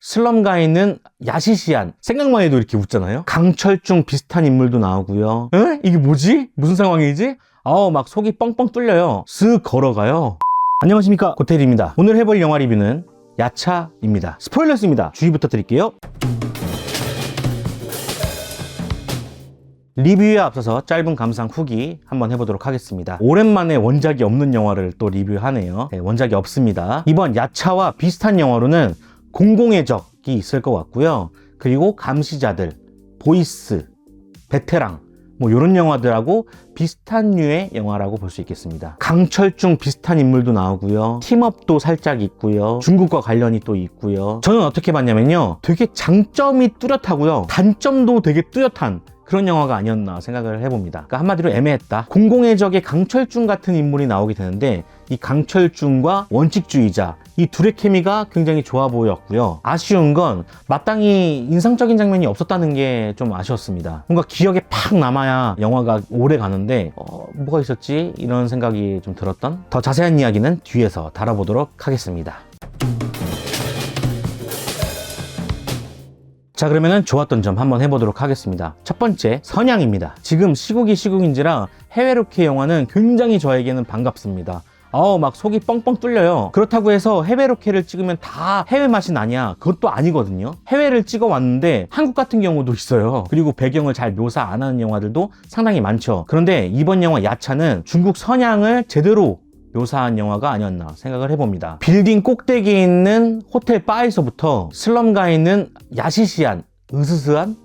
슬럼가에 있는 야시시안, 생각만 해도 이렇게 웃잖아요. 강철중 비슷한 인물도 나오고요. 에? 이게 뭐지? 무슨 상황이지? 막 속이 뻥뻥 뚫려요. 쓱 걸어가요. 안녕하십니까, 고태일입니다. 오늘 해볼 영화 리뷰는 야차입니다. 스포일러스입니다. 주의 부탁드릴게요. 리뷰에 앞서서 짧은 감상 후기 한번 해보도록 하겠습니다. 오랜만에 원작이 없는 영화를 또 리뷰하네요. 원작이 없습니다. 이번 야차와 비슷한 영화로는 공공의 적이 있을 것 같고요. 그리고 감시자들, 보이스, 베테랑 이런 영화들하고 비슷한 류의 영화라고 볼 수 있겠습니다. 강철중 비슷한 인물도 나오고요. 팀업도 살짝 있고요. 중국과 관련이 또 있고요. 저는 어떻게 봤냐면요, 되게 장점이 뚜렷하고요, 단점도 되게 뚜렷한 그런 영화가 아니었나 생각을 해봅니다. 그러니까 한마디로 애매했다. 공공의 적의 강철중 같은 인물이 나오게 되는데, 이 강철중과 원칙주의자, 이 둘의 케미가 굉장히 좋아 보였고요. 아쉬운 건 마땅히 인상적인 장면이 없었다는 게 좀 아쉬웠습니다. 뭔가 기억에 팍 남아야 영화가 오래 가는데 뭐가 있었지? 이런 생각이 좀 들었던, 더 자세한 이야기는 뒤에서 다뤄보도록 하겠습니다. 자, 그러면은 좋았던 점 한번 해보도록 하겠습니다. 첫 번째, 선양입니다. 지금 시국이 시국인지라 해외 로케 영화는 굉장히 저에게는 반갑습니다. 막 속이 뻥뻥 뚫려요. 그렇다고 해서 해외 로케를 찍으면 다 해외 맛이 나냐? 그것도 아니거든요. 해외를 찍어 왔는데 한국 같은 경우도 있어요. 그리고 배경을 잘 묘사 안 하는 영화들도 상당히 많죠. 그런데 이번 영화 야차는 중국 선양을 제대로 묘사한 영화가 아니었나 생각을 해봅니다. 빌딩 꼭대기에 있는 호텔 바에서부터 슬럼가에 있는 야시시한, 으스스한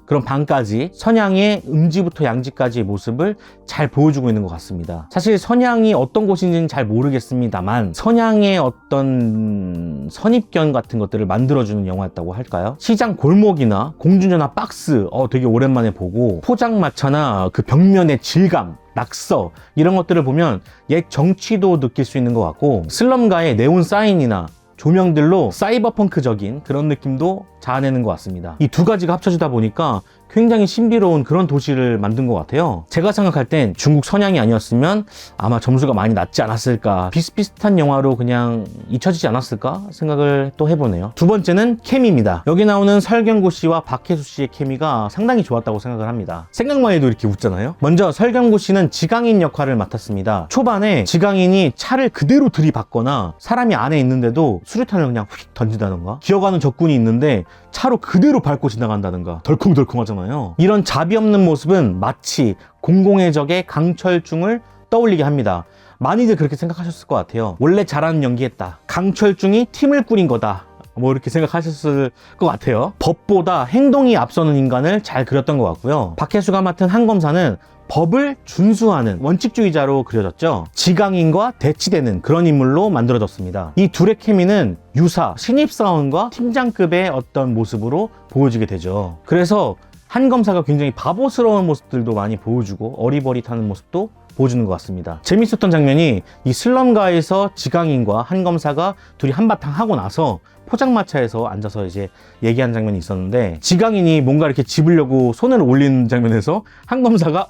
그런 방까지 선양의 음지부터 양지까지의 모습을 잘 보여주고 있는 것 같습니다. 사실 선양이 어떤 곳인지는 잘 모르겠습니다만, 선양의 어떤 선입견 같은 것들을 만들어주는 영화였다고 할까요? 시장 골목이나 공중전화 박스 되게 오랜만에 보고, 포장마차나 그 벽면의 질감, 낙서 이런 것들을 보면 옛 정취도 느낄 수 있는 것 같고, 슬럼가의 네온 사인이나 조명들로 사이버펑크적인 그런 느낌도 자아내는 것 같습니다. 이 두 가지가 합쳐지다 보니까 굉장히 신비로운 그런 도시를 만든 것 같아요. 제가 생각할 땐 중국 선양이 아니었으면 아마 점수가 많이 낮지 않았을까, 비슷비슷한 영화로 그냥 잊혀지지 않았을까 생각을 또 해보네요. 두 번째는 케미입니다. 여기 나오는 설경구 씨와 박혜수 씨의 케미가 상당히 좋았다고 생각을 합니다. 생각만 해도 이렇게 웃잖아요. 먼저 설경구 씨는 지강인 역할을 맡았습니다. 초반에 지강인이 차를 그대로 들이받거나 사람이 안에 있는데도 수류탄을 그냥 휙 던진다던가, 기어가는 적군이 있는데 차로 그대로 밟고 지나간다든가, 덜컹덜컹 하잖아요. 이런 자비 없는 모습은 마치 공공의 적의 강철중을 떠올리게 합니다. 많이들 그렇게 생각하셨을 것 같아요. 원래 잘하는 연기했다, 강철중이 팀을 꾸린 거다, 이렇게 생각하셨을 것 같아요. 법보다 행동이 앞서는 인간을 잘 그렸던 것 같고요. 박혜수가 맡은 한 검사는 법을 준수하는 원칙주의자로 그려졌죠. 지강인과 대치되는 그런 인물로 만들어졌습니다. 이 둘의 케미는 유사, 신입사원과 팀장급의 어떤 모습으로 보여지게 되죠. 그래서 한 검사가 굉장히 바보스러운 모습들도 많이 보여주고, 어리버릿하는 모습도 보여주는 것 같습니다. 재밌었던 장면이, 이 슬럼가에서 지강인과 한 검사가 둘이 한바탕 하고 나서 포장마차에서 앉아서 이제 얘기한 장면이 있었는데, 지강인이 뭔가 이렇게 집으려고 손을 올리는 장면에서 한 검사가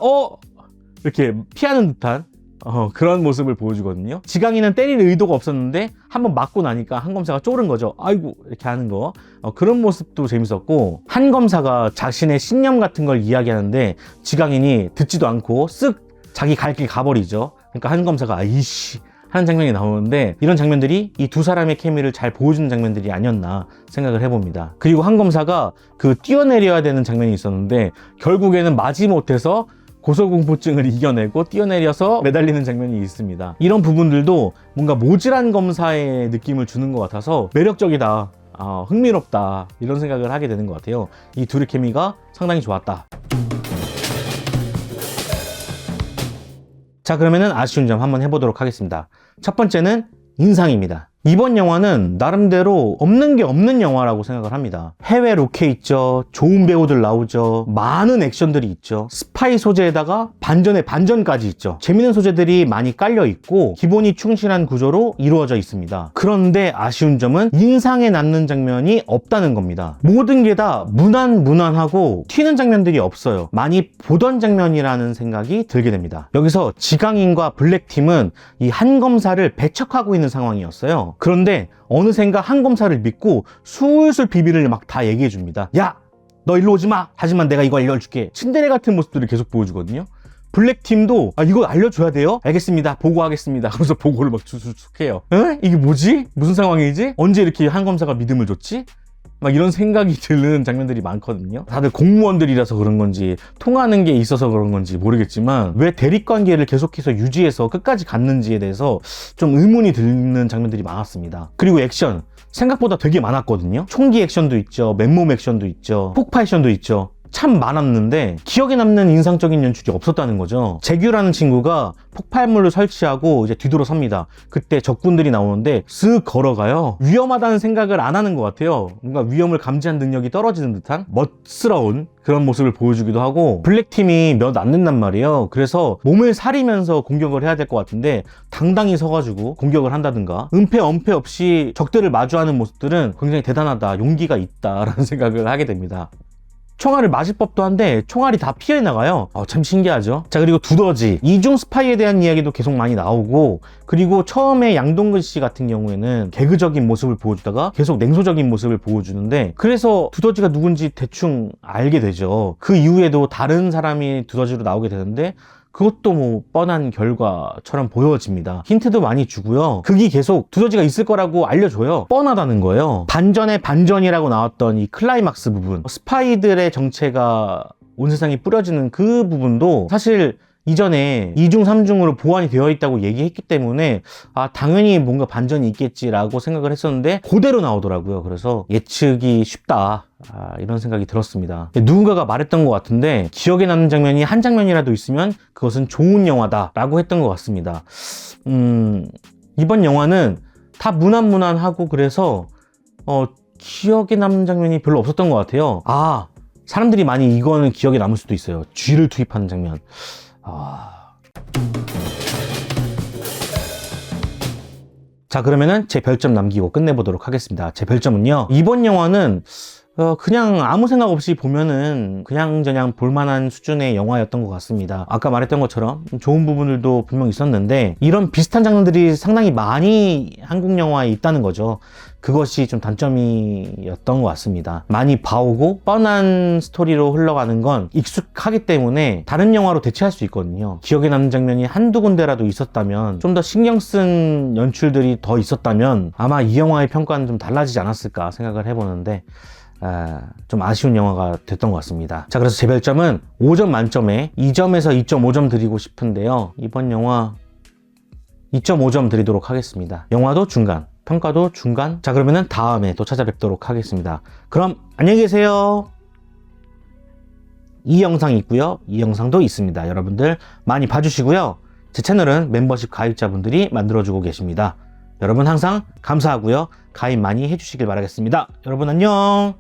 이렇게 피하는 듯한 그런 모습을 보여주거든요. 지강인은 때릴 의도가 없었는데 한번 맞고 나니까 한 검사가 쫄은 거죠. 아이고, 이렇게 하는 거. 그런 모습도 재밌었고, 한 검사가 자신의 신념 같은 걸 이야기하는데 지강인이 듣지도 않고 쓱 자기 갈 길 가버리죠. 그러니까 한 검사가 이씨 하는 장면이 나오는데, 이런 장면들이 이 두 사람의 케미를 잘 보여주는 장면들이 아니었나 생각을 해봅니다. 그리고 한 검사가 그 뛰어내려야 되는 장면이 있었는데 결국에는 마지못해서 고소공포증을 이겨내고 뛰어내려서 매달리는 장면이 있습니다. 이런 부분들도 뭔가 모질한 검사의 느낌을 주는 것 같아서 매력적이다, 흥미롭다, 이런 생각을 하게 되는 것 같아요. 이 둘의 케미가 상당히 좋았다. 자, 그러면은 아쉬운 점 한번 해보도록 하겠습니다. 첫 번째는 인상입니다. 이번 영화는 나름대로 없는 게 없는 영화라고 생각을 합니다. 해외 로케 있죠, 좋은 배우들 나오죠, 많은 액션들이 있죠, 스파이 소재에다가 반전의 반전까지 있죠. 재밌는 소재들이 많이 깔려 있고 기본이 충실한 구조로 이루어져 있습니다. 그런데 아쉬운 점은 인상에 남는 장면이 없다는 겁니다. 모든 게 다 무난무난하고 튀는 장면들이 없어요. 많이 보던 장면이라는 생각이 들게 됩니다. 여기서 지강인과 블랙팀은 이 한 검사를 배척하고 있는 상황이었어요. 그런데 어느샌가 한 검사를 믿고 술술 비밀을 막 다 얘기해 줍니다. 야, 너 일로 오지 마. 하지만 내가 이거 알려줄게. 친데레 같은 모습들을 계속 보여주거든요. 블랙팀도 이거 알려줘야 돼요? 알겠습니다. 보고하겠습니다. 하면서 보고를 막 쭉쭉 해요. 에? 이게 뭐지? 무슨 상황이지? 언제 이렇게 한 검사가 믿음을 줬지? 막 이런 생각이 드는 장면들이 많거든요. 다들 공무원들이라서 그런 건지 통하는 게 있어서 그런 건지 모르겠지만 왜 대립관계를 계속해서 유지해서 끝까지 갔는지에 대해서 좀 의문이 드는 장면들이 많았습니다. 그리고 액션 생각보다 되게 많았거든요. 총기 액션도 있죠, 맨몸 액션도 있죠, 폭파 액션도 있죠. 참 많았는데 기억에 남는 인상적인 연출이 없었다는 거죠. 재규라는 친구가 폭발물을 설치하고 이제 뒤돌아섭니다. 그때 적군들이 나오는데 쓱 걸어가요. 위험하다는 생각을 안 하는 것 같아요. 뭔가 위험을 감지한 능력이 떨어지는 듯한 멋스러운 그런 모습을 보여주기도 하고, 블랙팀이 몇 안 된단 말이에요. 그래서 몸을 사리면서 공격을 해야 될 것 같은데 당당히 서가지고 공격을 한다든가 은폐 엄폐 없이 적들을 마주하는 모습들은 굉장히 대단하다, 용기가 있다라는 생각을 하게 됩니다. 총알을 맞을 법도 한데 총알이 다 피해 나가요. 참 신기하죠. 자, 그리고 두더지 이중 스파이에 대한 이야기도 계속 많이 나오고, 그리고 처음에 양동근 씨 같은 경우에는 개그적인 모습을 보여주다가 계속 냉소적인 모습을 보여주는데, 그래서 두더지가 누군지 대충 알게 되죠. 그 이후에도 다른 사람이 두더지로 나오게 되는데 그것도 뭐 뻔한 결과처럼 보여집니다. 힌트도 많이 주고요. 극이 계속 두더지가 있을 거라고 알려줘요. 뻔하다는 거예요. 반전의 반전이라고 나왔던 이 클라이막스 부분, 스파이들의 정체가 온 세상에 뿌려지는 그 부분도 사실 이전에 2중, 3중으로 보완이 되어 있다고 얘기했기 때문에 당연히 뭔가 반전이 있겠지라고 생각을 했었는데 그대로 나오더라고요. 그래서 예측이 쉽다, 이런 생각이 들었습니다. 누군가가 말했던 것 같은데 기억에 남는 장면이 한 장면이라도 있으면 그것은 좋은 영화다 라고 했던 것 같습니다. 이번 영화는 다 무난무난하고 그래서 기억에 남는 장면이 별로 없었던 것 같아요. 사람들이 많이 이거는 기억에 남을 수도 있어요. 쥐를 투입하는 장면. 자, 그러면은 제 별점 남기고 끝내보도록 하겠습니다. 제 별점은요, 이번 영화는 그냥 아무 생각 없이 보면은 그냥저냥 볼만한 수준의 영화였던 것 같습니다. 아까 말했던 것처럼 좋은 부분들도 분명 있었는데 이런 비슷한 장면들이 상당히 많이 한국 영화에 있다는 거죠. 그것이 좀 단점이었던 것 같습니다. 많이 봐오고 뻔한 스토리로 흘러가는 건 익숙하기 때문에 다른 영화로 대체할 수 있거든요. 기억에 남는 장면이 한두 군데라도 있었다면, 좀 더 신경 쓴 연출들이 더 있었다면 아마 이 영화의 평가는 좀 달라지지 않았을까 생각을 해보는데 좀 아쉬운 영화가 됐던 것 같습니다. 자, 그래서 제 별점은 5점 만점에 2점에서 2.5점 드리고 싶은데요, 이번 영화 2.5점 드리도록 하겠습니다. 영화도 중간, 평가도 중간. 자, 그러면은 다음에 또 찾아뵙도록 하겠습니다. 그럼 안녕히 계세요. 이 영상이 있고요, 이 영상도 있습니다. 여러분들 많이 봐주시고요. 제 채널은 멤버십 가입자분들이 만들어주고 계십니다. 여러분 항상 감사하고요. 가입 많이 해주시길 바라겠습니다. 여러분 안녕.